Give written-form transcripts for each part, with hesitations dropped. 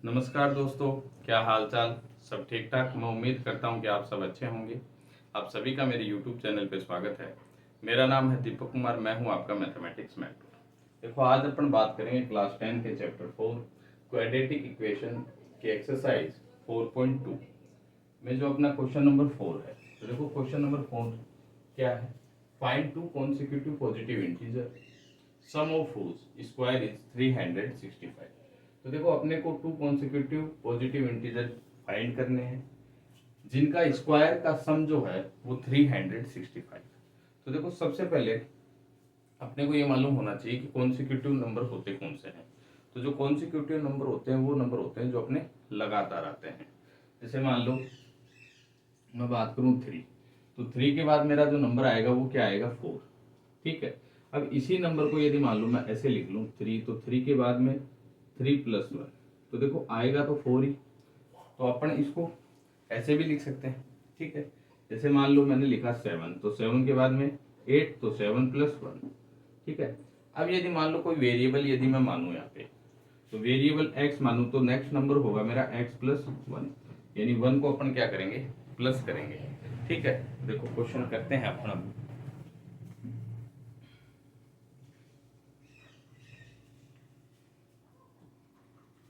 नमस्कार दोस्तों, क्या हाल चाल। सब ठीक ठाक। मैं उम्मीद करता हूं कि आप सब अच्छे होंगे। आप सभी का मेरे यूट्यूब चैनल पे स्वागत है। मेरा नाम है दीपक कुमार, मैं हूं आपका मैथमेटिक्स मेंटर। देखो, आज अपन बात करेंगे क्लास 10 के चैप्टर 4 क्वाड्रेटिक इक्वेशन के एक्सरसाइज 4.2 में जो अपना क्वेश्चन नंबर 4 है। तो देखो, क्वेश्चन नंबर 4 क्या है? Find two consecutive positive integer sum of whose square is 365। तो देखो, अपने को two consecutive positive integer find करने हैं जिनका स्क्वायर का सम जो है वो 365। तो देखो, सबसे पहले अपने को ये मालूम होना चाहिए कि कॉन्सिक्यूटिव नंबर होते कौन से हैं। तो जो कॉन्सिक्यूटिव नंबर होते हैं वो नंबर होते हैं जो अपने लगातार आते हैं। जैसे मान लो मैं बात करूं 3, तो 3 के बाद मेरा जो नंबर आएगा वो क्या आएगा? 4। ठीक है। अब इसी नंबर को यदि मान लो मैं ऐसे लिख लूं 3, तो 3 के बाद में 3+1, तो देखो आएगा तो 4 ही। तो अपन इसको ऐसे भी लिख सकते हैं। ठीक है। जैसे मान लो मैंने लिखा 7, तो 7 के बाद में 8, तो 7+1। ठीक है। अब यदि मान लो कोई वेरिएबल यदि मैं मानूं यहाँ पे, तो वेरिएबल x मानूं, तो नेक्स्ट नंबर होगा मेरा x+1, यानी 1 को अपन क्या करेंगे? प्लस करेंगे। ठीक है। देखो, क्वेश्चन करते हैं अपना।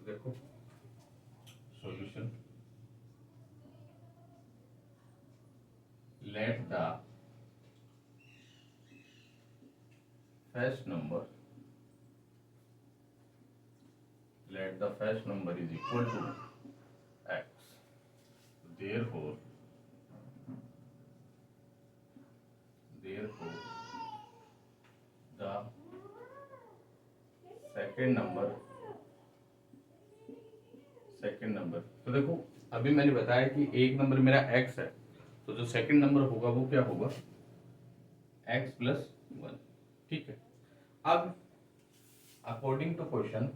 देखो solution, let the first number is equal to x, therefore the second number, तो देखो अभी मैंने बताया कि एक नंबर मेरा x है, तो जो सेकंड नंबर होगा वो क्या होगा? x+1। ठीक है। अब अकॉर्डिंग टू क्वेश्चन,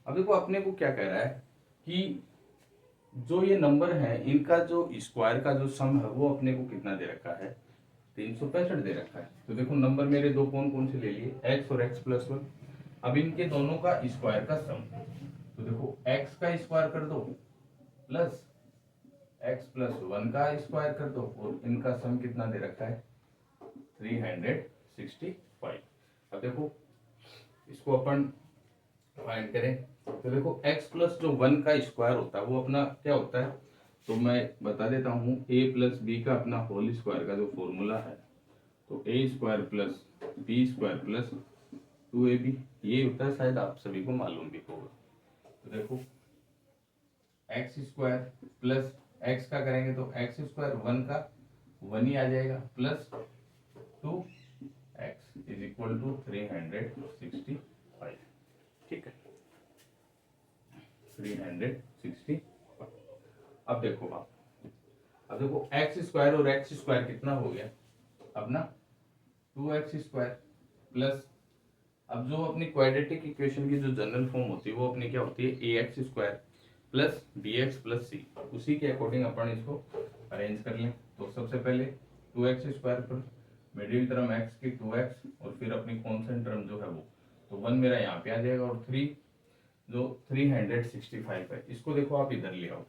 अब देखो अपने को क्या कह रहा है कि जो ये नंबर है इनका जो स्क्वायर का जो सम है वो अपने को कितना दे रखा है? 365 दे रखा है। तो देखो, नंबर मेरे दो कौन कौन से ले लिए? x और x+1। अब इनके दोनों का स्क्वायर का सम, तो देखो x का स्क्वायर कर दो प्लस x+1 का स्क्वायर कर दो, और इनका सम कितना दे रखा है? 365। अब देखो इसको अपन फाइंड करें, तो देखो x+1 का स्क्वायर होता है वो अपना क्या होता है? तो मैं बता देता हूँ, a+b का अपना होल स्क्वायर का जो फॉर्मूला है, तो a²+b²+2ab, ये होता है। शायद आप सभी को मालूम भी होगा। तो देखो x² प्लस x का करेंगे तो x² 1 का 1 ही आ जाएगा, plus 2x is equal to 365। ठीक है, 365। अब देखो x² और x² कितना हो गया अपना? 2x² प्लस, अब जो अपनी क्वाड्रेटिक इक्वेशन की जो जनरल फॉर्म होती है वो अपनी क्या होती है? ax² plus bx+c। उसी के अकॉर्डिंग अपन इसको अरेंज कर लें। तो सबसे पहले 2x² पर मिडिल टर्म x की 2x, और फिर अपनी कॉन्स्टेंट टर्म जो है वो, तो 1 मेरा यहाँ पे आ जाएगा, और 3 जो 365 है इसको देखो आप इधर ले आओ,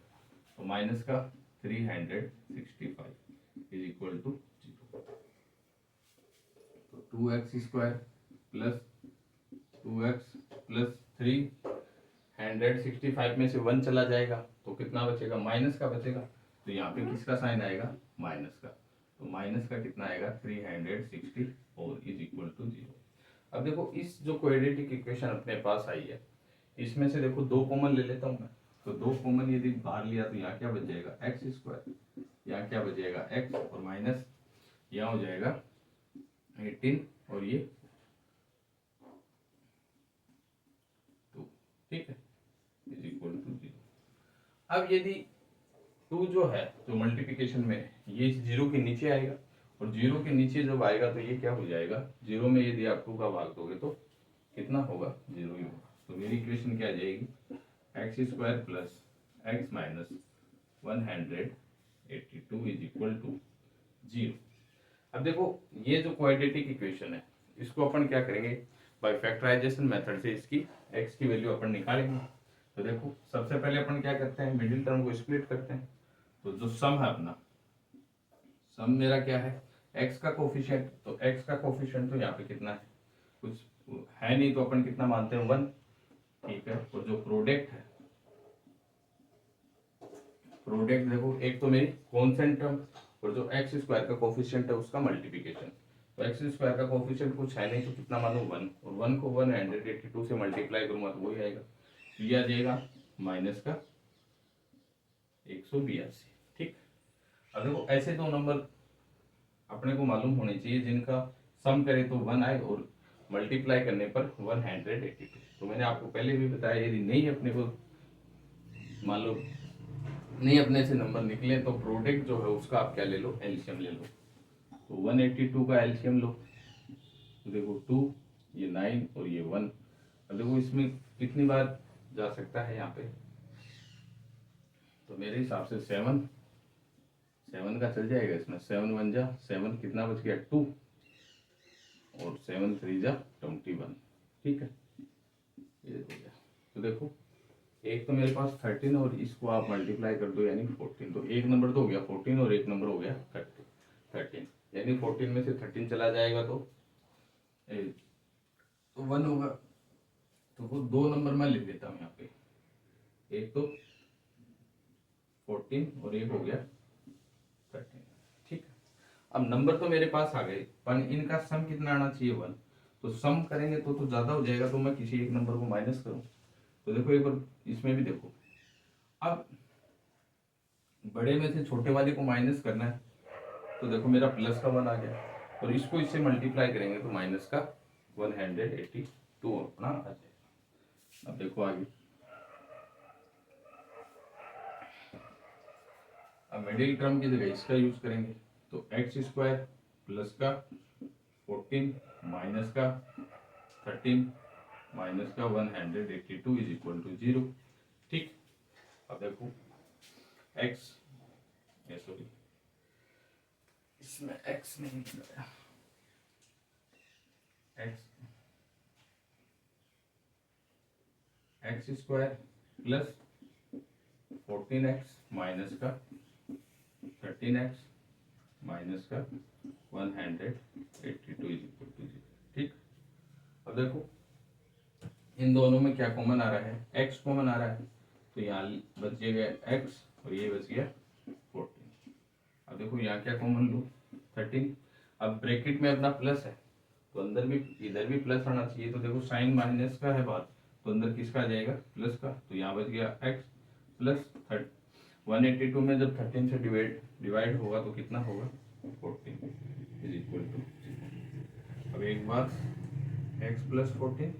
तो माइनस का 365 इज इक्वल टू 0। तो 2x² प्लस 2x प्लस 365 में से 1 चला जाएगा, तो कितना बचेगा? माइनस का बचेगा। तो यहाँ पे किसका साइन आएगा? माइनस का। तो माइनस का कितना आएगा? 364 इज इक्वल टू 0। अब देखो, इस जो क्वाड्रेटिक इक्वेशन अपने पास आई है, इसमें से देखो दो कॉमन ले लेता हूँ मैं। तो दो कॉमन यदि बाहर लिया तो यहाँ क्या बच जाएगा? x², यहाँ क्या बच जाएगा? x, और माइनस यहाँ हो जाएगा 18, और ये 2। ठीक है, इज इक्वल टू 0। अब यदि 2 जो है तो मल्टीप्लिकेशन में ये 0 के नीचे आएगा, और 0 के नीचे जब आएगा तो ये क्या हो जाएगा? 0 में यदि आप 2 का भाग दोगे तो कितना होगा? 0 ही होगा। तो मेरी इक्वेशन क्या आ जाएगी? x² plus x minus 100 82 is equal to 0। अब देखो ये जो क्वाड्रेटिक इक्वेशन है इसको अपन क्या करेंगे, बाय फैक्टराइजेशन मेथड से इसकी x की वैल्यू अपन निकालेंगे। तो देखो सबसे पहले अपन क्या करते हैं, मिडिल टर्म को स्प्लिट करते हैं। तो जो सम है अपना, सम मेरा क्या है, x का कोफिशिएंट, तो x का कोफिशिएंट तो यहाँ पे कितना है, कुछ है नहीं, तो अपन कितना मानते हैं 1, ठीक है। और जो प्रोडक्ट है, प्रोडक्ट देखो एक तो मेरी कॉन्स्टेंट टर्म और जो एक्स स्क्वायर का कोफिशिएंट है उसका मल्टीप्लिकेशन। तो एक्स स्क्वायर का कोफिशिएंट कुछ है नहीं, तो कितना मानूं 1, और 1 को 182 से मल्टीप्लाई करूंगा तो वही आएगा, ये आ जाएगा माइनस का 182, ठीक। अब देखो ऐसे दो नंबर अपने को मालूम होने चाहिए जिनका सम करे तो 1 आए और मल्टीप्लाई करने पर 182। तो मैंने आपको पहले भी बताया, यदि नहीं अपने को मान लो नहीं अपने से नंबर निकले तो प्रोडक्ट जो है उसका आप क्या ले लो, एलसीएम ले लो। तो 182 का एलसीएम लो, तो देखो 2, ये 9 और ये 1। अब देखो इसमें कितनी बार जा सकता है यहाँ पे, तो मेरे हिसाब से 7 का चल जाएगा इसमें। 7 1 जा 7, कितना बच गया 2, और 7 3 जा 21, ठीक है, ये हो गया। तो देखो एक तो मेरे पास 13 और इसको आप मल्टीप्लाई कर दो यानी 14, तो एक नंबर तो हो गया 14 और एक नंबर हो गया 13, यानी 14 में से 13 चला जाएगा तो 1 होगा। तो वो दो नंबर मैं लिख देता हूँ यहाँ पे, एक तो 14 और एक हो गया 13, ठीक है। अब नंबर तो मेरे पास आ गए, पर इनका सम कितना आना चाहिए 1, तो सम करेंगे तो ज्यादा हो जाएगा, तो मैं किसी एक नंबर को माइनस करूँ। तो देखो एक बार इसमें भी देखो, अब बड़े में से छोटे वाले को माइनस करना है, तो देखो मेरा प्लस का 1 आ गया, और इसको इससे मल्टीप्लाई करेंगे तो माइनस का 182 अपना आ जाएगा। अब देखो आगे, अब मिडिल टर्म की जगह इसका यूज करेंगे, तो एक्स स्क्वायर प्लस का 14 माइनस का 13 माइनस का 182 इज इक्वल टू 0, ठीक। अब देखो एक्स, सॉरी इसमें एक्स नहीं निकला, x square plus 14x minus का 13x माइनस का 182 इज इक्वल टू 0, ठीक। अब देखो इन दोनों में क्या कॉमन आ रहा है, x कॉमन आ रहा है, तो यहाँ बच गया x और ये बच गया 14। अब देखो यहाँ क्या कॉमन लो 13, अब ब्रैकेट में अपना प्लस है तो अंदर भी इधर भी प्लस आना चाहिए, तो देखो साइन माइनस का है बात, तो अंदर किसका आ जाएगा प्लस का, तो यहाँ बच गया x प्लस 182 में जब 13 से डिवाइड होगा तो कितना होगा 14 इज इक्वल टू 0। अब एक बार x प्लस 14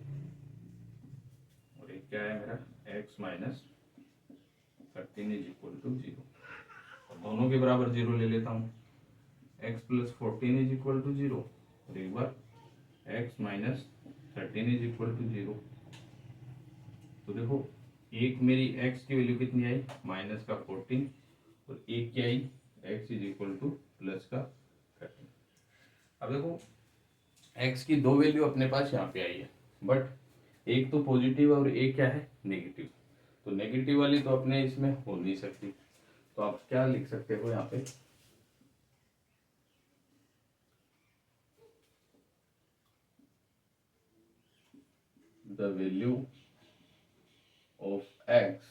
और एक क्या है मेरा x minus 13 is equal to 0, और दोनों के बराबर 0 ले लेता हूँ, x plus 14 is equal to 0 और एक बार x minus 13 is equal to 0। तो देखो एक मेरी x की वैल्यू कितनी आई माइनस का 14 और एक क्या आई x is equal two plus का 13। अब देखो x की दो वैल्यू अपने पास यहाँ पे आई है, बट एक तो पॉजिटिव और एक क्या है नेगेटिव, तो नेगेटिव वाली तो अपने इसमें हो नहीं सकती, तो आप क्या लिख सकते हो यहाँ पे, the value of x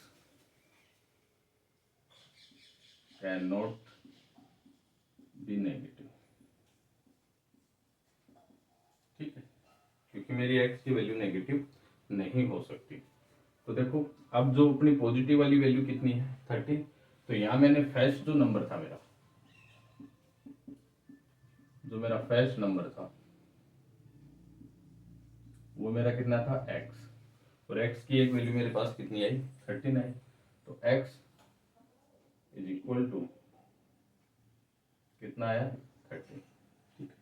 cannot be negative, ठीक है, क्योंकि मेरी x की वैल्यू नेगेटिव नहीं हो सकती। तो देखो अब जो अपनी पॉजिटिव वाली वैल्यू कितनी है 13, तो यहाँ मैंने फर्स्ट जो नंबर था मेरा, जो मेरा फर्स्ट नंबर था वो मेरा कितना था x, और x की एक वैल्यू मेरे पास कितनी आई 13 आई, तो x इज इक्वल टू कितना आया 13, ठीक है।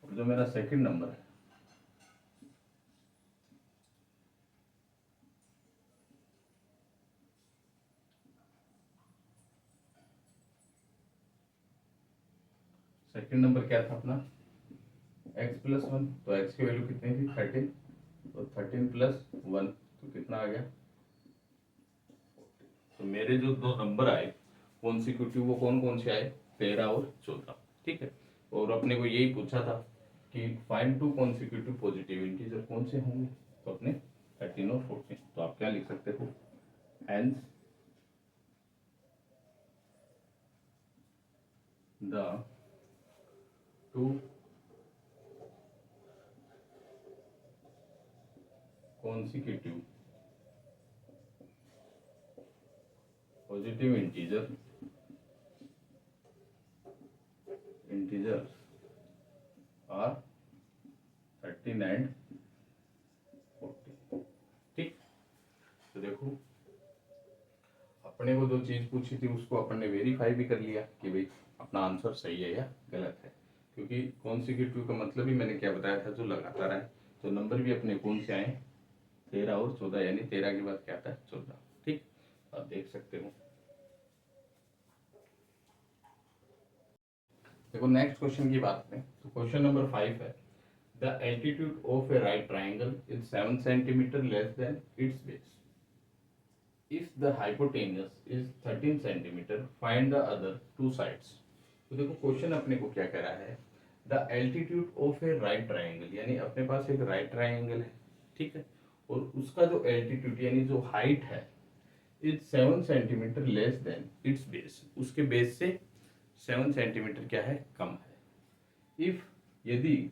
और जो मेरा सेकंड नंबर है सेकंड नंबर क्या था अपना x+1, तो x की वैल्यू कितनी थी 13, तो 13+1 तो कितना आ गया। तो मेरे जो दो नंबर आए कॉन्सिक्यूटिव वो कौन कौन से आए 13 और 14। ठीक है, और अपने को यही पूछा था कि find two consecutive positive integer कौन से होंगे, तो अपने 13 और 14। तो आप क्या लिख सकते हो, hence the two consecutive positive integers are 13 and 14। ठीक, तो देखो अपने को जो चीज पूछी थी उसको अपन ने वेरीफाई भी कर लिया कि भाई अपना आंसर सही है या गलत है, क्योंकि कॉन्सिक्यूटिव का मतलब ही मैंने क्या बताया था, जो लगातार है। तो नंबर भी अपने कौन से आए 13 और 14, यानी 13 के बाद क्या आता है 14। ठीक, आप देख सकते हो। देखो नेक्स्ट क्वेश्चन की बात करें तो क्वेश्चन नंबर 5 है, the altitude of A right triangle is 7 centimetre less than it's base. If the hypotenuse is 13 centimetre find the other two sides. तो देखो क्वेश्चन अपने को क्या कह रहा है, the altitude of A right triangle, यानी अपने पास एक राइट ट्राइंगल है, ठीक है, और उसका जो एल्टीट्यूड यानी जो हाइट है is 7 centimetre less than it's base, उसके बेस से 7 सेंटीमीटर क्या है कम है। इफ यदि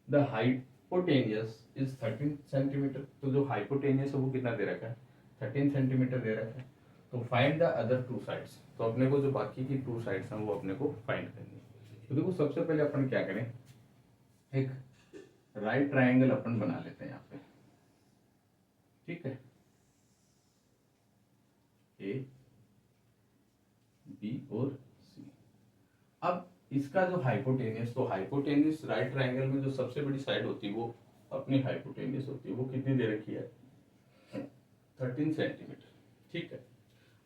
द हाइपोटेनियस इज 13 सेंटीमीटर, तो जो हाइपोटेनियस है वो कितना दे रखा है 13 सेंटीमीटर दे रखा है। तो find the other two sides, तो अपने को जो बाकी की टू साइड्स हैं वो अपने को फाइंड करनी है। तो देखो सबसे पहले अपन क्या करें, एक राइट ट्राइंगल अपन बना लेते हैं यहाँ पे, ठीक है, ए बी और सी। अब इसका जो हाइपोटेनियस, तो हाइपोटेनियस राइट ट्राइंगल में जो सबसे बड़ी साइड होती है वो अपनी हाइपोटेनियस होती है, वो कितनी दे रखी है 13 सेंटीमीटर। ठीक है,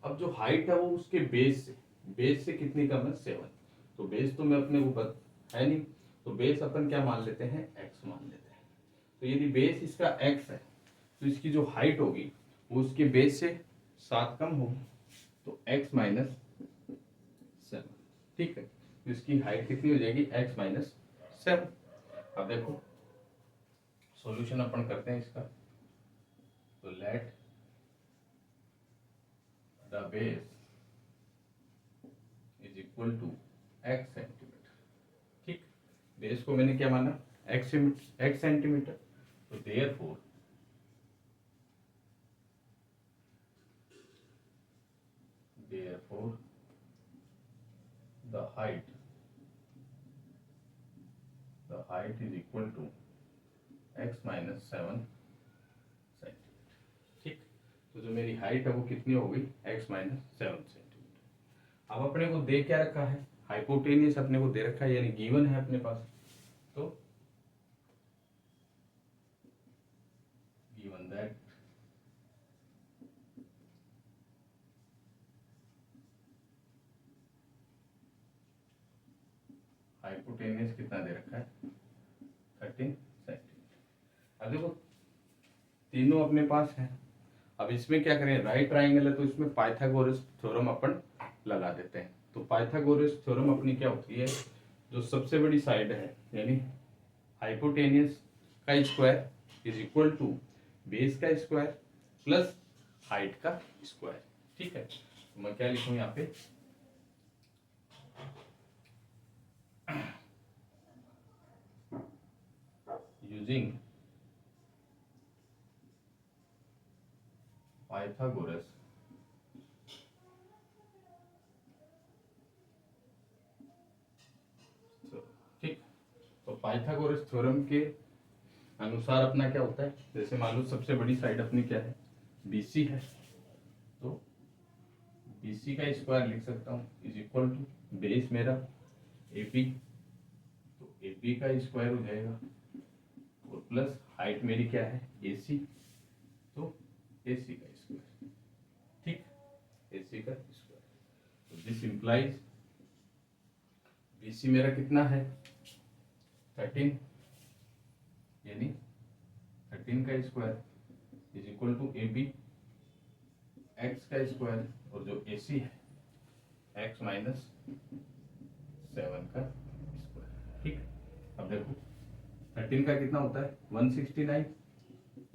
अब जो हाइट है वो उसके बेस से कितनी कम है 7। तो बेस तो मैं अपने ऊपर है नहीं, तो बेस अपन क्या मान लेते हैं x मान लेते हैं। तो यदि बेस इसका x है तो इसकी जो हाइट होगी वो उसके बेस से 7 कम होगी, तो x माइनस 7। ठीक है, तो इसकी हाइट कितनी हो जाएगी x माइनस 7। अब देखो सॉल्यूशन अपन करते हैं इसका, तो let the base is equal to x centimetre. ठीक, बेस को मैंने क्या माना x सेंटीमीटर, तो therefore the height is equal to x minus 7 centimetre. ठीक, तो जो मेरी हाइट है वो कितनी हो गई x माइनस 7 सेंटीमीटर। अब अपने को दे क्या रखा है, हाइपोटेनियस अपने को दे रखा है, यानी गिवन है अपने पास, तो गिवन दैट हाइपोटेनियस कितना दे रखा है 13 सेंटीमीटर। अब देखो तीनों अपने पास है, अब इसमें क्या करें, राइट ट्राइंगल है तो इसमें पाइथागोरस थ्योरम अपन लगा देते हैं। तो पाइथागोरस थ्योरम अपनी क्या होती है, जो सबसे बड़ी साइड है यानी हाइपोटेनियस का square is equal to base का स्क्वायर प्लस हाइट का स्क्वायर। ठीक है, तो मैं क्या लिखूं यहाँ पे, यूजिंग पाइथागोरस ठीक, तो पाइथागोरस थ्योरम के अनुसार अपना क्या होता है, जैसे मान लो सबसे बड़ी साइड अपनी क्या है BC है, तो BC का स्क्वायर लिख सकता हूँ इज इक्वल टू बेस मेरा AP, तो AP का स्क्वायर हो जाएगा और प्लस हाइट मेरी क्या है AC, तो AC का स्क्वायर। ठीक, AC का स्क्वायर, तो दिस इंप्लाइज BC मेरा कितना है 13, यानी 13 का square is equal to AB x का स्क्वायर, और जो AC है x माइनस 7 का स्क्वायर। ठीक, अब देखो 13 का कितना होता है 169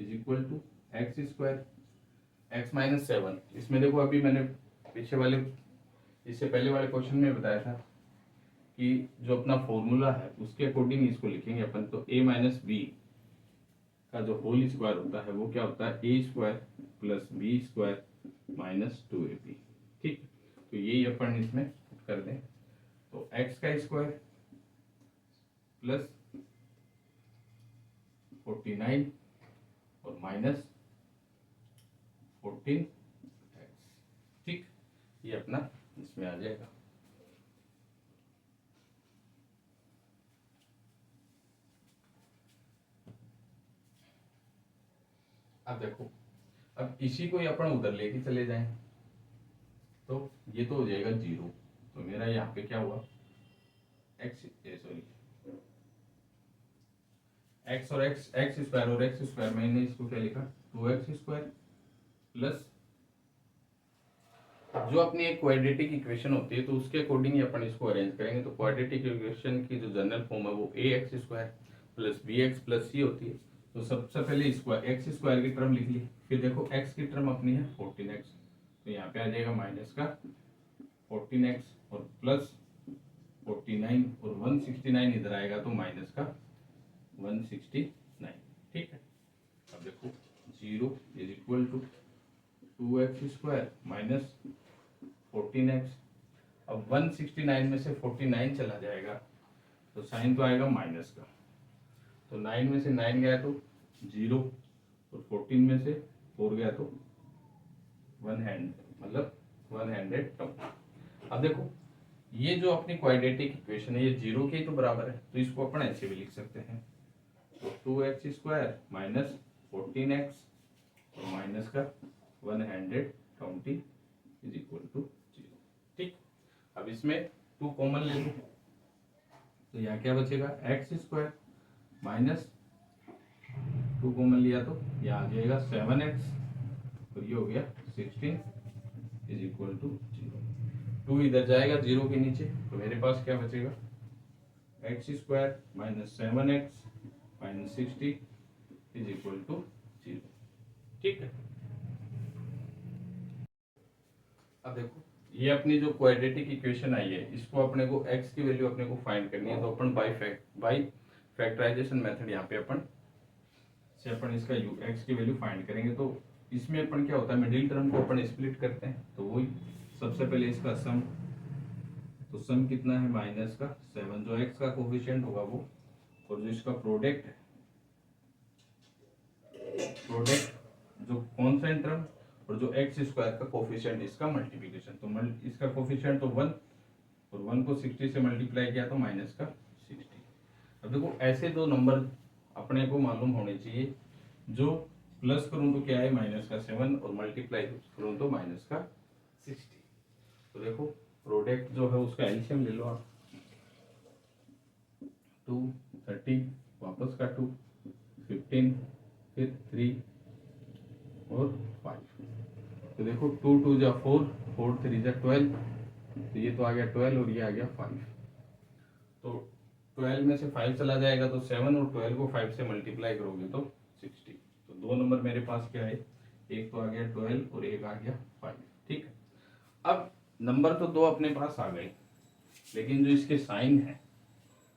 is equal to x square x minus 7। इसमें देखो अभी मैंने पीछे वाले इससे पहले वाले क्वेश्चन में बताया था कि जो अपना फॉर्मूला है उसके अकॉर्डिंग इसको लिखेंगे अपन। तो a माइनस बी का जो होल स्क्वायर होता है वो क्या होता है a square plus b square minus 2ab। ठीक, तो यही अपन इसमें कर दें। तो x का स्क्वायर प्लस 49 और माइनस 14x। ठीक, ये अपना इसमें आ जाएगा। अब देखो, अब इसी को ही अपन उधर लेके चले जाएं तो ये तो हो जाएगा 0। तो मेरा यहाँ पे क्या हुआ एक्स और एक्स स्क्वायर और एक्स स्क्वायर, मैंने इसको क्या लिखा 2x स्क्वायर प्लस जो अपनी एक क्वाड्रेटिक इक्वेशन होती है तो उसके अकॉर्डिंग ही अपन इसको अरेंज करेंगे। तो क्वाड्रेटिक इक्वेशन की जो जनरल फॉर्म है वो ax square plus bx plus c होती है। तो सबसे पहले स्क्वायर एक्स स्क्वायर की टर्म लिख ली, फिर देखो x की टर्म अपनी है 14x, तो यहाँ पे आ जाएगा माइनस का 14x और प्लस 49 और 169 इधर आएगा तो माइनस का 169। ठीक है, अब देखो 0 is equal to 2x square minus 14x। अब 169 में से 49 चला जाएगा तो साइन तो आएगा माइनस का, तो 9 में से 9 गया तो 0 और 14 में से 4 गया तो 100, मतलब 100 टर्म। अब देखो ये जो अपनी क्वाड्रेटिक इक्वेशन है ये 0 के ही तो बराबर है, तो इसको अपन ऐसे भी लिख सकते हैं। तो 2x स्क्वायर माइनस 14x और माइनस का 120 इज इक्वल टू 0। ठीक, अब इसमें 2 कॉमन ले लो तो यहाँ क्या बचेगा एक्स स्क्वायर माइनस 2 कॉमन लिया तो यहाँ आ जाएगा 7x और ये हो गया 16 इज इक्वल टू 0। 2 इधर जाएगा 0 के नीचे, तो मेरे पास क्या बचेगा x square minus 7x minus 60 is equal to 0। ठीक है, अब देखो ये अपनी जो क्वाड्रेटिक इक्वेशन आई है इसको अपने को x की वैल्यू अपने को फाइंड करनी है। तो अपन बाई फैक्टराइजेशन मेथड यहाँ पे अपन से अपन इसका x की वैल्यू फाइंड करेंगे। तो इसमें अपन क्या होता है मिडिल टर्म को अपन स्प्लिट करते हैं, तो वही सबसे पहले इसका सम, तो सम कितना है माइनस का 7 जो x का कोफिशिएंट होगा वो, और जो इसका प्रोडक्ट जो कॉन्स्टेंट टर्म और जो एक्स स्क्वायर का कोफिशिएंट इसका मल्टीप्लिकेशन, तो इसका कोफिशिएंट तो 1 और 1 को 60 से मल्टीप्लाई किया तो माइनस का 60। अब देखो ऐसे दो नंबर अपने को मालूम होने चाहिए, जो प्लस करूं तो क्या है माइनस का 7 और मल्टीप्लाई करूं तो माइनस का 60। तो देखो प्रोडक्ट जो है उसका एलसीएम ले लो आप, 2 30 वापस का 2 15 फिर 3 और 5। तो देखो 2 2 जा 4 4 3 जा 12, तो ये तो आ गया 12 और ये आ गया 5। तो 12 में से 5 चला जाएगा तो 7 और 12 को 5 से मल्टीप्लाई करोगे तो 60। तो दो नंबर मेरे पास क्या है, एक तो आ गया 12 और एक आ गया 5। ठीक है, अब नंबर तो दो अपने पास आ गए, लेकिन जो इसके साइन है,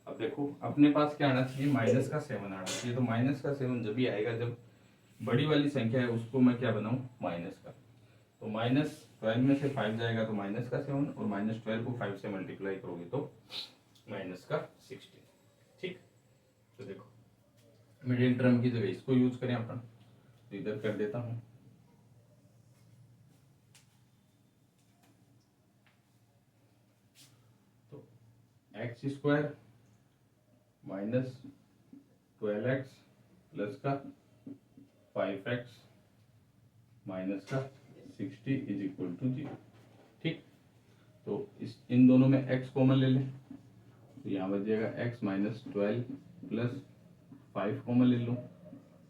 अब देखो अपने पास क्या आना चाहिए माइनस का 7 आना चाहिए। तो माइनस का 7 जब भी आएगा जब बड़ी वाली संख्या है उसको मैं क्या बनाऊं माइनस का। तो माइनस 12 में से 5 जाएगा तो माइनस का 7 और माइनस 12 को 5 से मल्टीप्लाई करोगे तो माइनस का 16। ठीक, तो देखो मिडिल टर्म की जगह इसको यूज करें अपन, तो इधर कर देता हूं तो x square minus 12x plus का 5x माइनस का 60 इज इक्वल टू 0। ठीक, तो इन दोनों में x कॉमन ले लें तो यहाँ बचेगा x माइनस 12 प्लस 5 कॉमन ले लूँ,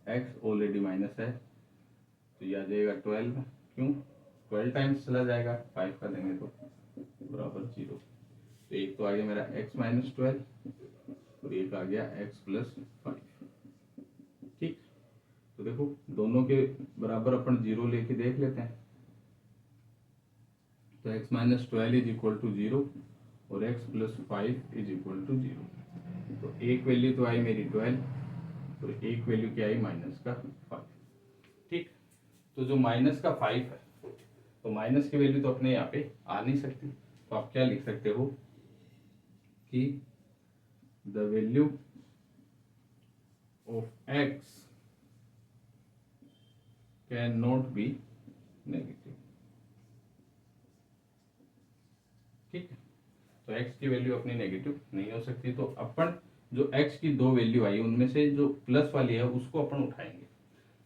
x ऑलरेडी माइनस है तो ये आ जाएगा 12। क्यों 12 टाइम्स चला जाएगा, 5 का देंगे तो बराबर 0। तो एक तो आ गया मेरा x माइनस 12 और एक आ गया x प्लस 5। ठीक, तो देखो दोनों के बराबर अपन 0 लेके देख लेते हैं। तो x minus 12 is equal to 0 और x plus 5 is equal to 0। तो एक वैल्यू तो आई मेरी 12 और एक वैल्यू क्या आई माइनस का 5। ठीक, तो जो माइनस का 5 है तो माइनस की वैल्यू तो अपने यहाँ पे आ नहीं सकती, तो आप क्या लिख सकते हो कि the value of x can not be negative. ठीक है, तो x की वैल्यू अपनी नेगेटिव नहीं हो सकती। तो अपन जो x की दो वैल्यू आई उनमें से जो प्लस वाली है उसको अपन उठाएंगे।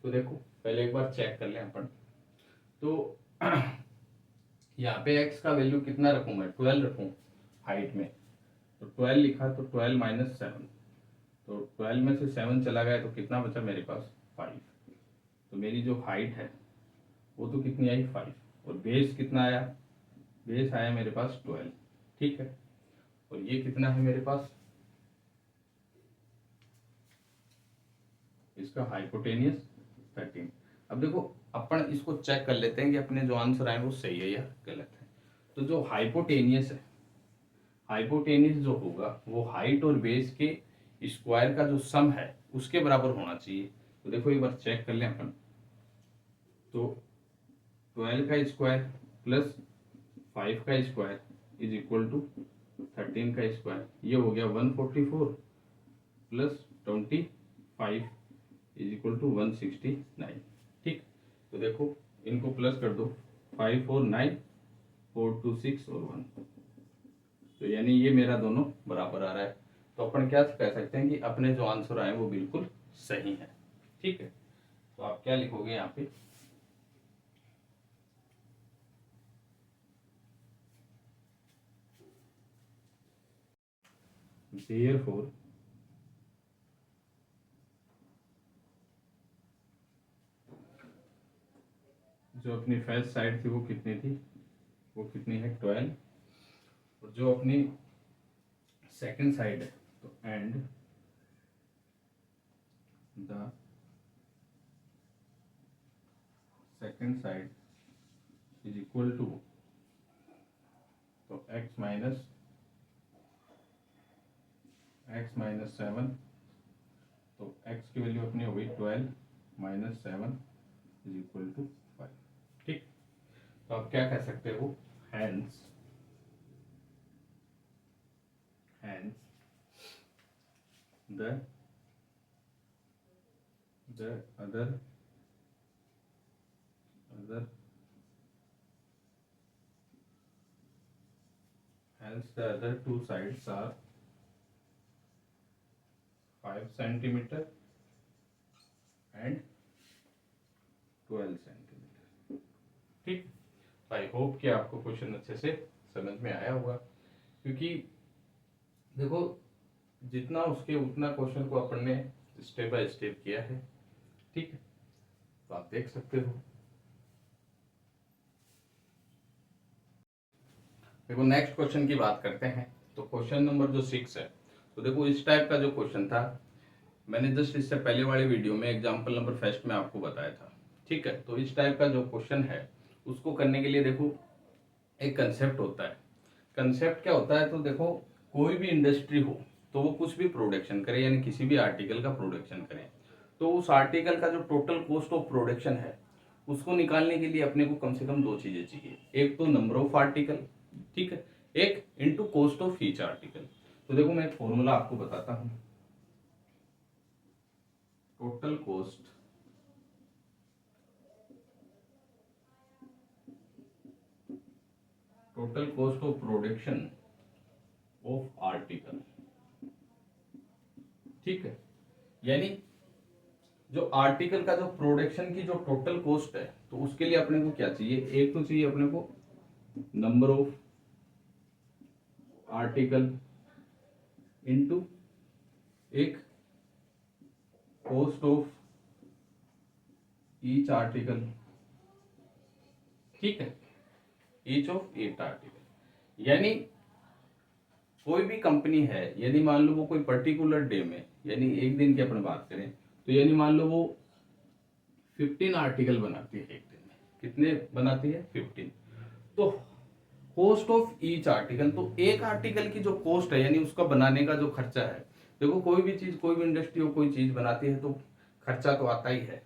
तो देखो पहले एक बार चेक कर लें अपन। तो यहाँ पे x का वैल्यू कितना रखूं मैं, 12 रखूं हाइट में। तो 12 लिखा तो 12 माइनस 7, तो 12 में से 7 चला गया तो कितना बचा मेरे पास 5। तो मेरी जो हाइट है वो तो कितनी आई 5 और बेस कितना आया, बेस आया मेरे पास 12। ठीक है, और ये कितना है मेरे पास, इसका हाइपोटेनियस 13। अब देखो अपन इसको चेक कर लेते हैं कि अपने जो आंसर आए वो सही है या गलत है। तो जो हाइपोटेनियस है, हाइपोटेनियस जो होगा वो हाइट और बेस के स्क्वायर का जो सम है उसके बराबर होना चाहिए। तो देखो एक बार चेक कर लें अपन। तो 12 का स्क्वायर प्लस 5 का स्क्वायर इज इक्वल टू 13 का स्क्वायर, ये हो गया 144 प्लस 25 इज इक्वल टू 169। ठीक, तो देखो इनको प्लस कर दो, 5 और 9, 4 2 6 और 1, तो यानी ये मेरा दोनों बराबर आ रहा है। तो अपन क्या कह सकते हैं कि अपने जो आंसर आए वो बिल्कुल सही है। ठीक है, तो आप क्या लिखोगे यहाँ पे, therefore जो अपनी फर्स्ट साइड थी वो कितनी थी, वो कितनी है 12, और जो अपनी सेकंड साइड है तो and the second side is equal to, तो x माइनस 7, तो x की वैल्यू अपनी हो गई 12 माइनस 7 इज इक्वल टू 5। ठीक, तो आप क्या कह सकते हो, hence the other hence the other two sides are 5 centimeter and 12 centimeter। ठीक, आई होप कि आपको क्वेश्चन अच्छे से समझ में आया होगा, क्योंकि देखो जितना उसके उतना क्वेश्चन को अपन ने स्टेप बाय स्टेप किया है। ठीक है, तो आप देख सकते हो। देखो नेक्स्ट क्वेश्चन की बात करते हैं। तो क्वेश्चन नंबर जो 6 है, तो देखो इस टाइप का जो क्वेश्चन था मैंने जस्ट इससे पहले वाले वीडियो में एग्जाम्पल नंबर फर्स्ट में आपको बताया था। ठीक है, तो इस टाइप का जो क्वेश्चन है उसको करने के लिए देखो एक कंसेप्ट होता है। कंसेप्ट क्या होता है, तो देखो कोई भी इंडस्ट्री हो तो वो कुछ भी प्रोडक्शन करे, यानी किसी भी आर्टिकल का प्रोडक्शन करे, तो उस आर्टिकल का जो टोटल कॉस्ट ऑफ प्रोडक्शन है उसको निकालने के लिए अपने को कम से कम दो चीजें चाहिए। एक तो नंबर ऑफ आर्टिकल, ठीक है, एक into cost of each article. तो देखो मैं एक फॉर्मूला आपको बताता हूं। Total cost of production of article. ठीक है, यानी जो आर्टिकल का जो प्रोडक्शन की जो टोटल कॉस्ट है तो उसके लिए अपने को क्या चाहिए, एक तो चाहिए अपने को नंबर ऑफ आर्टिकल इंटू एक कॉस्ट ऑफ ईच आर्टिकल, ठीक है, ईच ऑफ ईच आर्टिकल। यानी कोई भी कंपनी है, यदि मान लो वो कोई पर्टिकुलर डे में, यानी एक दिन की अपन बात करें तो यानी मान लो वो 15 आर्टिकल बनाती है एक दिन में। कितने बनाती है? 15। तो कॉस्ट ऑफ ईच आर्टिकल, तो एक आर्टिकल की जो कॉस्ट है यानी उसका बनाने का जो खर्चा है, देखो कोई भी चीज, कोई भी इंडस्ट्री हो कोई चीज बनाती है तो खर्चा तो आता ही है।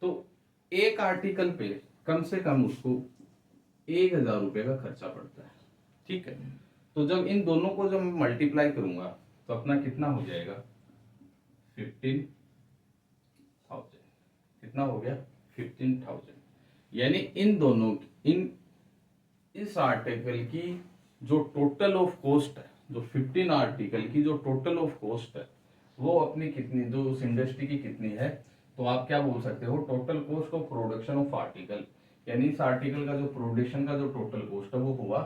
तो एक आर्टिकल पे कम से कम उसको 1,000 रुपये का खर्चा पड़ता है, ठीक है। तो जब इन दोनों को जब मैं मल्टीप्लाई करूंगा तो अपना कितना हो जाएगा? 15,000। कितना हो गया? 15,000। यानी इन दोनों इन इस आर्टिकल की जो टोटल ऑफ कॉस्ट है, जो 15 आर्टिकल की जो टोटल ऑफ कॉस्ट है, वो अपनी कितनी, जो उस इंडस्ट्री की कितनी है, तो आप क्या बोल सकते हो? Total cost of production of article, यानी इस आर्टिकल का जो प्रोडक्शन का जो टोटल कॉस्ट है वो हुआ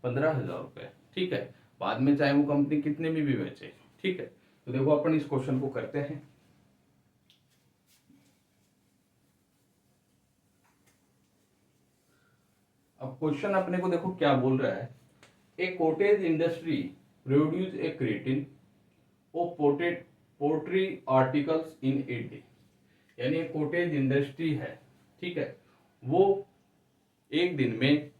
15,000 रुपये, ठीक है। बाद में चाहे वो कंपनी कितने में भी बेचे, ठीक है। तो देखो अपन इस क्वेश्चन को करते हैं। अब क्वेश्चन अपने को देखो क्या बोल रहा है, a cottage industry produce a certain of poultry articles in a day. यानी एक कॉटेज इंडस्ट्री है, ठीक है, वो एक दिन में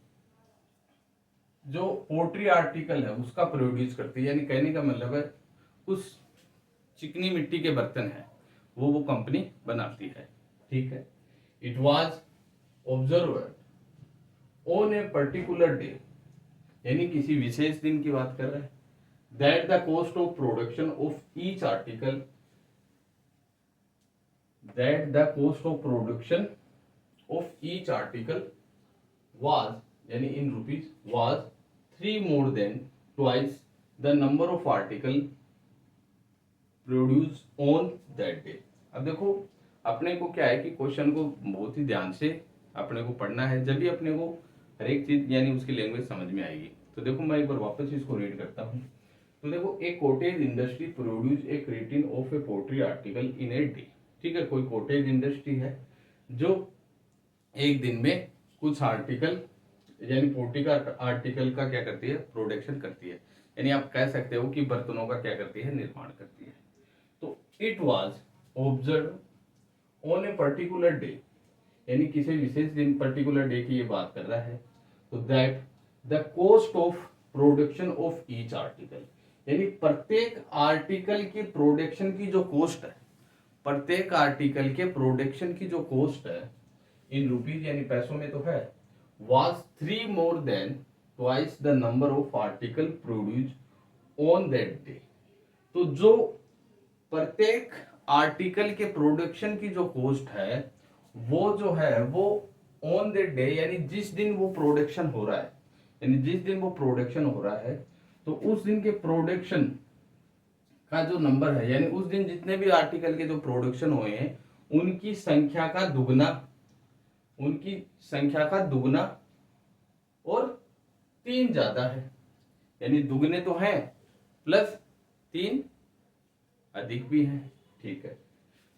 जो पोल्ट्री आर्टिकल है उसका प्रोड्यूस करती है। यानी कहने का मतलब है उस चिकनी मिट्टी के बर्तन है वो कंपनी बनाती है, ठीक है। It was observed on a particular day, यानी किसी विशेष दिन की बात कर रहे हैं, that the cost of production of each article, that the cost of production of each article was, यानी in rupees, was 3 more than twice the number of article produced on that day। अब देखो अपने को क्या है कि question को बहुत ही ध्यान से अपने को पढ़ना है, जब भी अपने को हर एक चीज यानी उसकी लैंग्वेज समझ में आएगी। तो देखो मैं एक बार वापस इसको रीड करता हूँ। तो देखो एक cottage industry produce a certain of A poultry article in a day, ठीक है। कोई कॉटेज इंडस्ट्री है जो एक दिन में कुछ आर्टिकल यानी पोल्ट्री का आर्टिकल का क्या करती है? प्रोडक्शन करती है। यानी आप कह सकते हो कि बर्तनों का क्या करती है? निर्माण करती है। तो it was observe on a particular day, यानी किसी विशेष दिन, पर्टिकुलर डे की ये बात कर रहा है। तो that the cost of production of each article, यानी प्रत्येक आर्टिकल की प्रोडक्शन की जो कॉस्ट है, प्रत्येक आर्टिकल के प्रोडक्शन की जो कॉस्ट है इन रुपीज यानी पैसों में तो है, was 3 more than twice the number of article produce on that day. तो जो प्रत्येक आर्टिकल के प्रोडक्शन की जो कॉस्ट है वो जो है वो ऑन दैट डे, यानी जिस दिन वो प्रोडक्शन हो रहा है, यानी जिस दिन वो प्रोडक्शन हो रहा है तो उस दिन के प्रोडक्शन का जो नंबर है, यानी उस दिन जितने भी आर्टिकल के जो प्रोडक्शन हुए हैं उनकी संख्या का दुगना, उनकी संख्या का दुगना और 3 ज्यादा है। यानी दुगने तो हैं प्लस 3 अधिक भी हैं, ठीक है।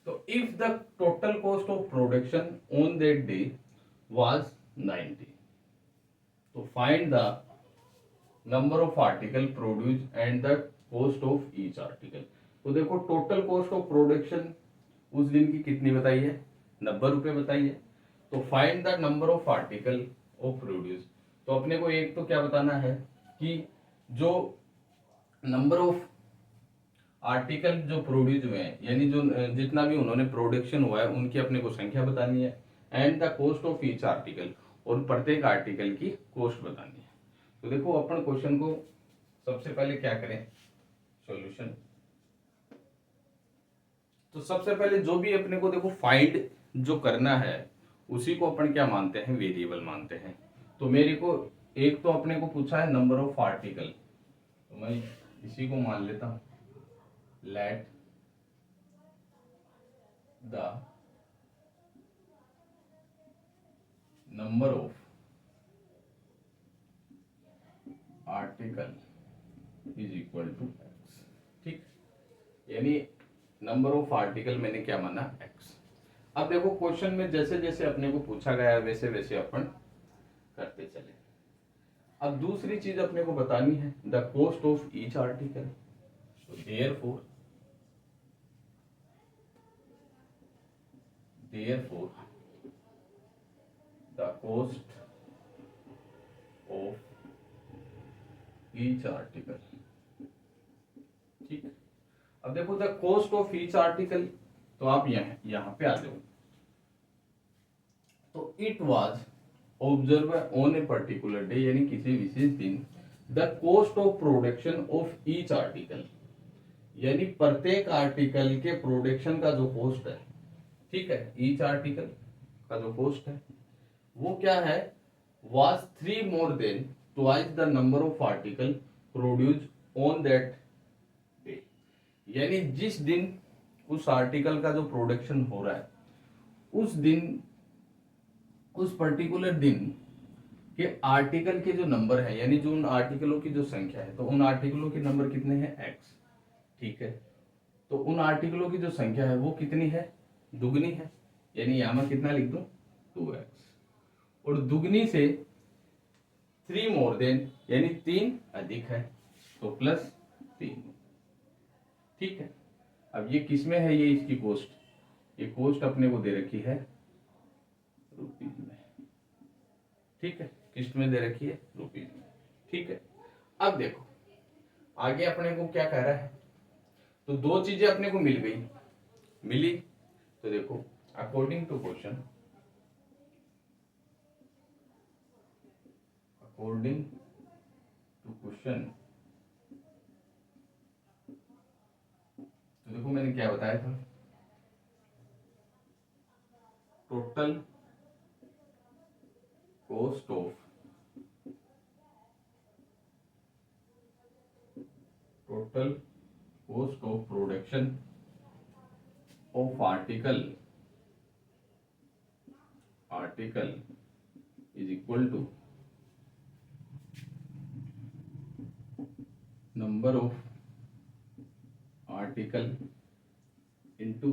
तो if the total cost of production on that day was 90, तो find the number of article produce and the cost of each article. तो देखो टोटल कॉस्ट ऑफ प्रोडक्शन उस दिन की कितनी बताई है? 90 रुपये बताई है। तो find the number of article of produce, तो अपने को एक तो क्या बताना है कि जो नंबर ऑफ आर्टिकल जो प्रोड्यूस हुए हैं, यानी जो जितना भी उन्होंने प्रोडक्शन हुआ है उनकी अपने को संख्या बतानी है, and the cost of each article, और प्रत्येक आर्टिकल की कॉस्ट बतानी है। तो देखो अपन क्वेश्चन को सबसे पहले क्या करें, सॉल्यूशन। तो सबसे पहले जो भी अपने को देखो फाइंड जो करना है उसी को अपन क्या मानते हैं? वेरिएबल मानते हैं। तो मेरे को एक तो अपने को पूछा है नंबर ऑफ आर्टिकल, तो मैं इसी को मान लेता हूं, let the number of article is equal to x. Number of article मैंने क्या माना एक्स। अब देखो क्वेश्चन में जैसे जैसे अपने को पूछा गया है वैसे वैसे अपन करते चले। अब दूसरी चीज अपने को बतानी है the cost of each article. Therefore the cost of each article. ठीक। अब देखो the cost of each article, तो आप यहां पे आ जाओ। तो it was observe on a particular day, यानी किसी विशेष दिन, the cost of production of each article, यानी प्रत्येक आर्टिकल के प्रोडक्शन का जो कॉस्ट है, ठीक है, ईच आर्टिकल का जो कॉस्ट है वो क्या है, was 3 more than twice the number of article produce on that day. यानी जिस दिन उस आर्टिकल का जो प्रोडक्शन हो रहा है उस दिन, उस पर्टिकुलर दिन के आर्टिकल के जो नंबर है, यानी जो उन आर्टिकलों की जो संख्या है, तो उन आर्टिकलों के नंबर कितने हैं, एक्स। ठीक है, तो उन आर्टिकलों की जो संख्या है वो कितनी है, दुगनी है। यानी यहां मैं कितना लिख दूं, 2x। और दुगनी से 3 मोर देन, यानी 3 अधिक है, तो +3। ठीक है, अब ये किस में है, ये इसकी कॉस्ट, ये कॉस्ट अपने को दे रखी है रुपीज में। ठीक है, किस में दे रखी है, रुपीज में। ठीक है, अब देखो आगे अपने को क्या कह रहा है। तो दो चीजें अपने को मिल गई, मिली। तो देखो according to question, according to question, तो देखो मैंने क्या बताया था, total cost of, total cost of production of article, article is equal to number of article into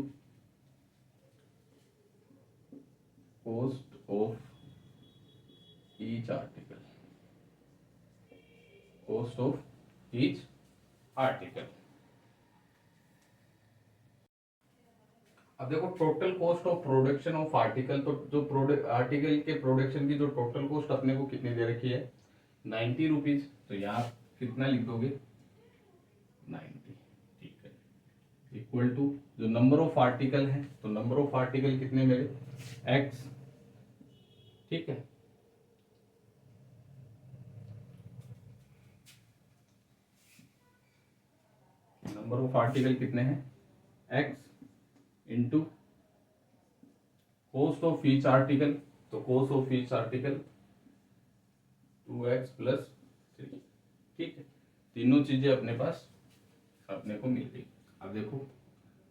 cost of each article, cost of each article. अब देखो total cost of production of article, तो जो product article के production की जो total cost अपने को कितनी दे रखी है, 90 रुपीज। तो यहाँ कितना लिख दोगे, 90। ठीक है, इक्वल टू जो नंबर ऑफ आर्टिकल है, तो नंबर ऑफ आर्टिकल कितने मेरे, x। ठीक है, नंबर ऑफ आर्टिकल कितने हैं, x into cost of each article, तो cost of each article 2x + 3। ठीक है, तीनों चीजें अपने पास अपने को मिल गई। अब देखो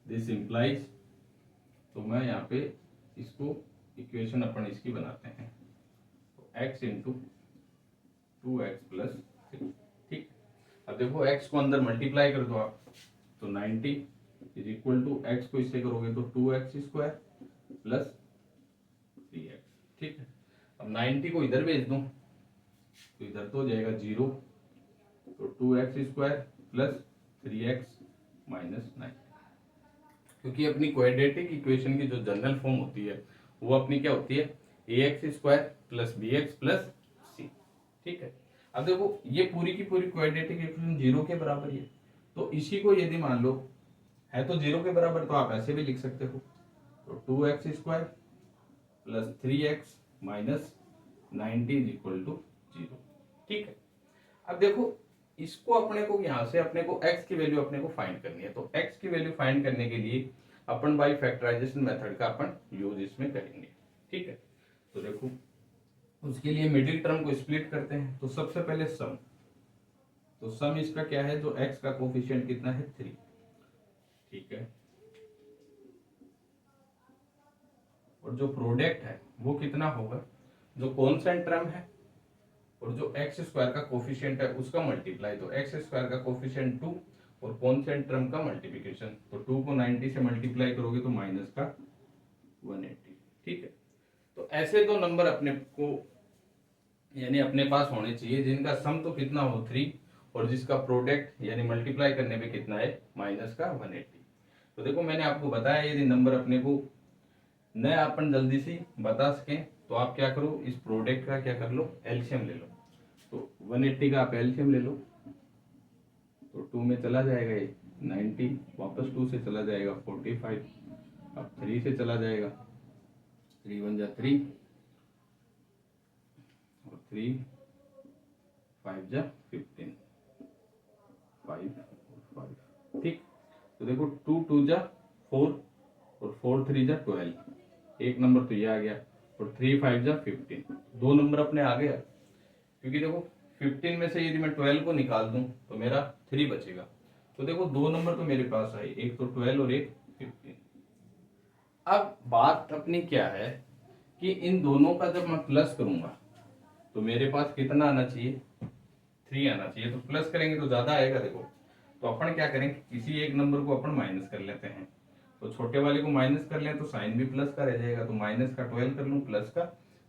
दिस इंप्लाइज, तो मैं यहाँ पे इसको इक्वेशन अपन इसकी बनाते हैं, तो x इंटू 2x + 3। ठीक, अब देखो x को अंदर मल्टीप्लाई कर दो आप, तो 90 इज इक्वल टू x को इससे करोगे तो 2x² + 3x। ठीक है, अब 90 को इधर भेज दूं तो इधर तो हो जाएगा 0, तो 2x² + 3x - 9। क्योंकि अपनी क्वाड्रेटिक इक्वेशन की जो जनरल फॉर्म होती है वो अपनी क्या होती है, ax² + bx + c। ठीक है, अब देखो ये पूरी की पूरी क्वाड्रेटिक इक्वेशन 0 के बराबर है, तो इसी को यदि मान लो है तो 0 के बराबर, तो आप ऐसे भी लिख सकते हो, तो 2x² + 3x - 90 = 0। ठीक है, अब देखो इसको अपने को यहां से अपने को x की वैल्यू अपने को फाइंड करनी है, तो x की वैल्यू फाइंड करने के लिए अपन बाय फैक्टराइजेशन मेथड का अपन यूज इसमें करेंगे। ठीक है, तो देखो उसके लिए मिडिल टर्म को स्प्लिट करते हैं, तो सबसे पहले सम, तो सम इसका क्या है, जो x का कोफिशिएंट कितना है, 3। ठीक है, और जो प्रोडक्ट है वो कितना होगा, जो कॉन्स्टेंट टर्म है और जो x² का कोफिशिएंट है उसका मल्टीप्लाई, तो x² का कोफिशिएंट 2 और कौन से टर्म का मल्टीप्लिकेशन। तो 2 को 90 से मल्टीप्लाई करोगे तो माइनस का 180। ठीक है, तो ऐसे दो नंबर अपने को यानी अपने पास होने चाहिए जिनका सम तो कितना हो 3 और जिसका प्रोडक्ट यानी मल्टीप्लाई करने पे कितना है माइनस का 180। तो देखो मैंने आपको बताया यदि नंबर अपने को न अपन जल्दी से बता सकें तो आप क्या करो, इस प्रोडक्ट का क्या कर लो, एलसीएम ले लो। तो 180 का आप एलसीएम ले लो, तो 2 में चला जाएगा ये 90, वापस 2 से चला जाएगा 45, अब 3 से चला जाएगा 3 1 जा 3 और 3 5 जा 15, 5 और 5। ठीक, तो देखो 2 2 जा 4 और 4 3 जा 12, एक नंबर तो ये आ गया, और 3 5 जा 15, दो नंबर अपने आ गया। क्योंकि देखो 15 में से यदि मैं 12 को निकाल दूं तो मेरा 3 बचेगा। तो देखो दो नंबर तो मेरे पास आए, एक तो 12 और एक 15। अब बात अपनी क्या है कि इन दोनों का जब मैं प्लस करूंगा तो मेरे पास कितना आना चाहिए, 3 आना चाहिए। तो प्लस करेंगे तो ज्यादा आएगा। देखो तो अपन क्या करेंगे, किसी एक नंबर को अपन माइनस कर लेते हैं। तो छोटे वाले को माइनस कर लें तो साइन भी प्लस का रह जाएगा। तो माइनस का 12 कर लूँ, प्लस का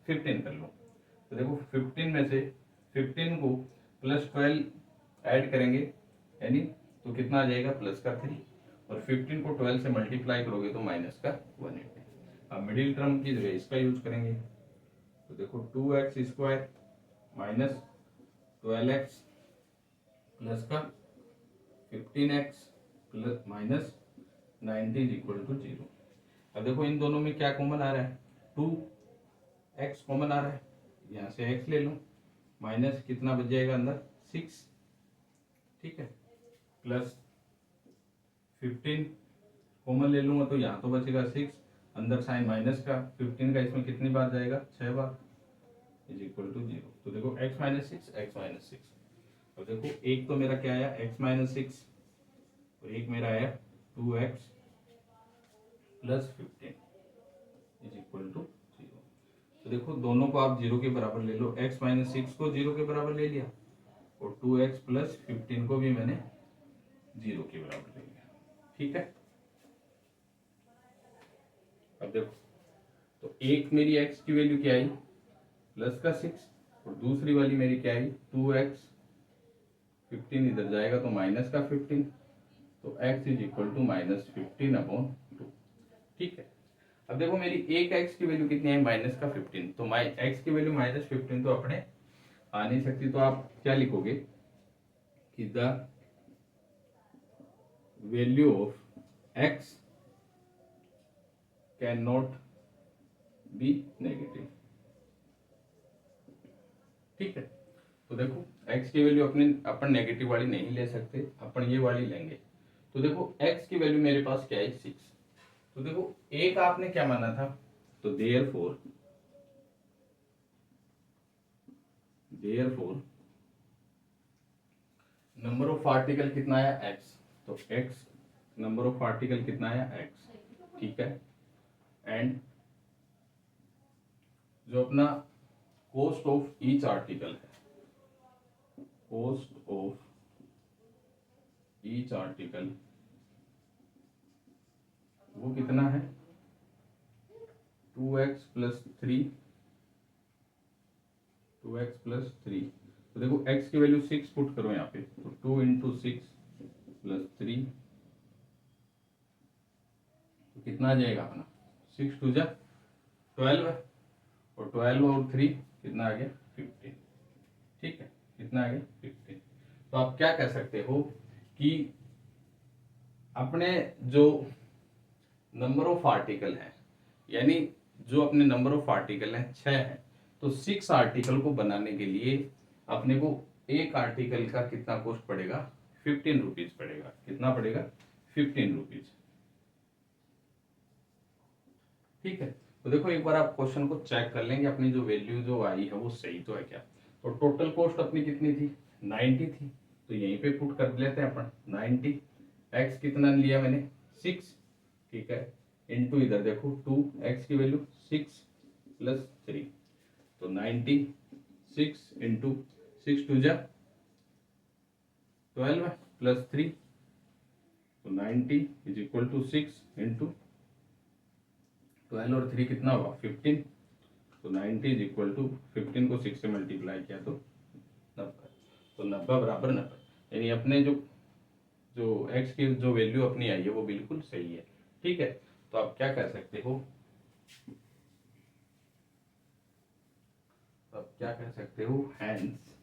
15 कर लूँ। तो देखो 15 में से 15 को प्लस 12 ऐड करेंगे यानी तो कितना आ जाएगा, प्लस का 3, और 15 को 12 से मल्टीप्लाई करोगे तो माइनस का 180। अब मिडिल टर्म की जगह इसका यूज करेंगे। तो देखो 2x square minus 12x plus का 15x plus minus 90 is equal to 0। अब देखो इन दोनों में क्या कॉमन आ रहा है, 2x कॉमन आ रहा है, यहाँ से x ले लो, माइनस कितना बच जाएगा अंदर 6। ठीक है, प्लस 15 कॉमन ले लूंगा तो यहाँ तो बचेगा 6, अंदर साइन माइनस का 15 का इसमें कितनी बार जाएगा 6 बार, इज इक्वल टू 0। तो देखो x माइनस 6 x माइनस 6। और देखो एक तो मेरा क्या आया x माइनस 6 और एक मेरा आया 2x plus 15 is equal to 0। तो देखो दोनों को आप 0 के बराबर ले लो, x माइनस 6 को 0 के बराबर ले लिया और 2x प्लस 15 को भी मैंने 0 के बराबर ले लिया। ठीक है, अब देखो तो एक मेरी x की वैल्यू क्या आई प्लस का 6 और दूसरी वाली मेरी क्या आई 2x, 15 इधर जाएगा तो माइनस का 15, तो x is equal to minus 15/2। ठीक है, अब देखो मेरी एक x की वैल्यू कितनी है माइनस का 15, तो x की वैल्यू माइनस 15 तो अपने आ नहीं सकती। तो आप क्या लिखोगे कि the value of x can not be negative. ठीक है, तो देखो x की वैल्यू अपने अपन नेगेटिव वाली नहीं ले सकते, अपन ये वाली लेंगे। तो देखो x की वैल्यू मेरे पास क्या है 6। तो देखो एक आपने क्या माना था, तो देयरफॉर नंबर ऑफ आर्टिकल कितना आया x, तो x नंबर ऑफ आर्टिकल कितना आया x। ठीक है, एंड जो अपना कॉस्ट ऑफ ईच आर्टिकल है, कॉस्ट ऑफ ईच आर्टिकल वो कितना है 2x प्लस 3, 2x प्लस 3। तो देखो x की वैल्यू 6 पुट करो यहाँ पे, तो 2 इंटू 6 प्लस 3, तो कितना आ जाएगा अपना 6 2 जा 12 और 12 और 3 कितना आ गया 15। ठीक है, कितना आ गया 15। तो आप क्या कह सकते हो कि अपने जो नंबर ऑफ आर्टिकल है यानी जो अपने नंबर ऑफ आर्टिकल है 6 है, तो 6 आर्टिकल को बनाने के लिए अपने को एक आर्टिकल का कितना कॉस्ट पड़ेगा 15 रुपीज पड़ेगा। कितना पड़ेगा 15 रुपीज। ठीक है, तो देखो एक बार आप क्वेश्चन को चेक कर लेंगे अपनी जो वैल्यू जो आई है वो सही तो है क्या। तो टोटल कॉस्ट अपनी कितनी थी 90 थी, तो यहीं पे पुट कर लेते हैं अपन 90। एक्स कितना लिया मैंने 6। ठीक है, इनटू इधर देखो 2, एक्स की वैल्यू 6 प्लस 3, तो 90 6 इंटू 6 2 जा 12 प्लस 3 तो 90 इज इक्वल टू 6 इंटू 12 और 3 कितना हुआ 15। तो 90 इज इक्वल टू 15 को 6 से मल्टीप्लाई किया तो 90। तो 90 बराबर 90, यानी अपने जो जो x की जो वैल्यू अपनी आई है वो बिल्कुल सही है। ठीक है, तो आप क्या कर सकते हो, तो आप क्या कह सकते हो, hence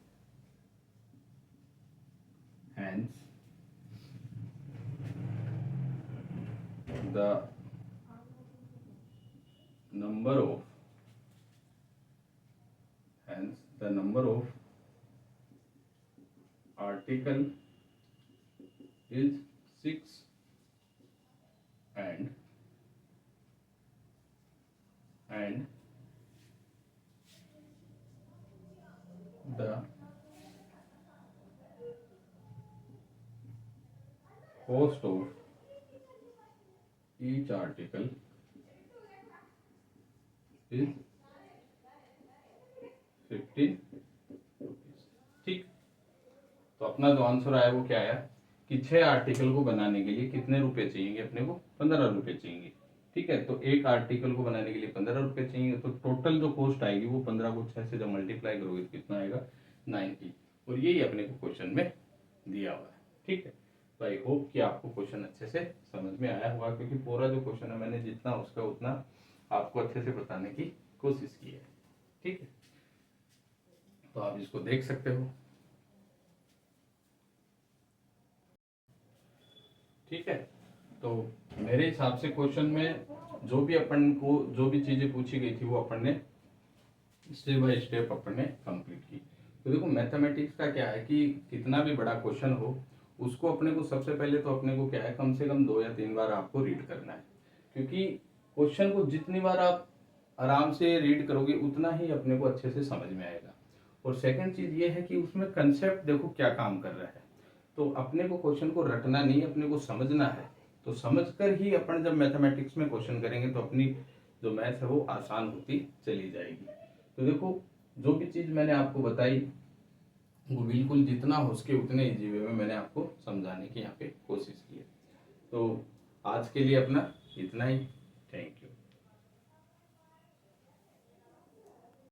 hence the number of hence the number of article is 6 and the cost of each article is 15 rupees। ठीक, तो अपना जो आंसर आया वो क्या आया कि 6 आर्टिकल को बनाने के लिए कितने रुपए चाहिए अपने को, 15 रुपए चाहिए। ठीक है, तो एक आर्टिकल को बनाने के लिए 15 रुपए चाहिए, तो टोटल जो कॉस्ट आएगी वो 15 को 6 से जब मल्टीप्लाई करोगे तो कितना आएगा 90। और यही अपने को क्वेश्चन में दिया हुआ है। ठीक है, तो आई होप कि आपको क्वेश्चन अच्छे से समझ में आया होगा, क्योंकि पूरा जो क्वेश्चन है मैंने जितना उसका उतना आपको अच्छे से बताने की कोशिश की है। ठीक है, तो आप इसको देख सकते हो। ठीक है, तो मेरे हिसाब से क्वेश्चन में जो भी अपन को जो भी चीजें पूछी गई थी वो अपन ने स्टेप बाय स्टेप अपन ने कंप्लीट की। तो देखो मैथमेटिक्स का क्या है कि कितना भी बड़ा क्वेश्चन हो उसको अपने को सबसे पहले तो अपने को क्या है कम से कम 2 या 3 बार आपको रीड करना है, क्योंकि क्वेश्चन को जितनी बार आप आराम से रीड करोगे उतना ही अपने को अच्छे से समझ में आएगा। और सेकंड चीज ये है कि उसमें कंसेप्ट देखो क्या काम कर रहा है। तो अपने को क्वेश्चन को रटना नहीं, अपने को समझना है। तो समझकर ही अपन जब मैथमेटिक्स में क्वेश्चन करेंगे तो अपनी जो मैथ है वो आसान होती चली जाएगी। तो देखो जो भी चीज मैंने आपको बताई वो बिल्कुल जितना हो सके उतने इजी वे में मैंने आपको समझाने की यहाँ पे कोशिश की है। तो आज के लिए अपना इतना ही।